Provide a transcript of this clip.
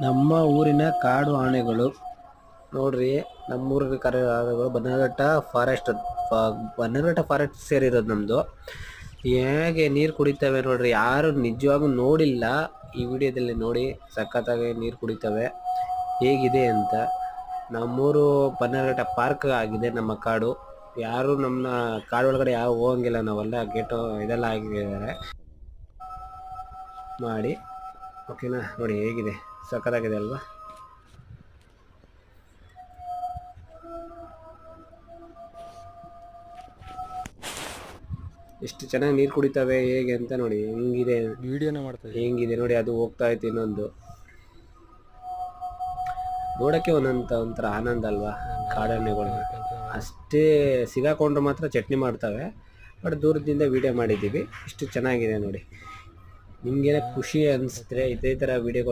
ನಮ್ಮ ಊರಿನ ಕಾಡು ಆನೆಗಳು ನೋಡ್ರಿ. ನಮ್ಮೂರಿಗೆ ಕರೆ ಆನೆಗಳು ಬನ್ನಘಟ್ಟ ಫಾರೆಸ್ಟ್ ಬನ್ನಘಟ್ಟ ಫಾರೆಸ್ಟ್ ಸೇರಿರೋದು ನಮ್ಮದು. ಹೇಗೆ ನೀರು ಕುಡಿತವೆ ನೋಡ್ರಿ. ಯಾರು ನಿಜವಾಗೂ ನೋಡಿಲ್ಲ ಈ ವಿಡಿಯೋದಲ್ಲಿ ನೋಡಿ. ಸಖತ್ತಾಗಿ ನೀರು ಕುಡಿತವೆ ಹೇಗಿದೆ ಅಂತ. ನಮ್ಮೂರು ಬನ್ನಘಟ್ಟ ಪಾರ್ಕ್ ಆಗಿದೆ ನಮ್ಮ ಕಾಡು. ಯಾರು ನಮ್ಮ ಕಾಡು ಒಳಗಡೆ ಯಾವ ಹೋಗಂಗಿಲ್ಲ. ನಾವೆಲ್ಲ ಗೇಟು ಇದೆಲ್ಲ ಆಗಿದ್ದಾರೆ ಮಾಡಿ. ಓಕೆನಾ, ನೋಡಿ ಹೇಗಿದೆ, ಸಖತ್ತಾಗಿದೆ ಅಲ್ವಾ. ಎಷ್ಟು ಚೆನ್ನಾಗಿ ನೀರು ಕುಡಿತವೆ ಹೇಗೆ ಅಂತ ನೋಡಿ. ಹೆಂಗಿದೆ ವಿಡಿಯೋನ ಮಾಡ್ತಾ ಹೆಂಗಿದೆ ನೋಡಿ. ಅದು ಹೋಗ್ತಾ ಇತ್ತು ಇನ್ನೊಂದು. ನೋಡೋಕ್ಕೆ ಒಂಥರ ಆನಂದ ಅಲ್ವಾ ಕಾಡಾನೆಗಳು. ಅಷ್ಟೇ ಸಿಗಾಕೊಂಡ್ರೆ ಮಾತ್ರ ಚಟ್ನಿ ಮಾಡ್ತವೆ. ಬಟ್ ದೂರದಿಂದ ವಿಡಿಯೋ ಮಾಡಿದ್ದೀವಿ. ಇಷ್ಟು ಚೆನ್ನಾಗಿದೆ ನೋಡಿ. ನಿಮಗೇನೋ ಖುಷಿ ಅನಿಸಿದ್ರೆ ಇದೇ ಥರ ವಿಡಿಯೋಗಳು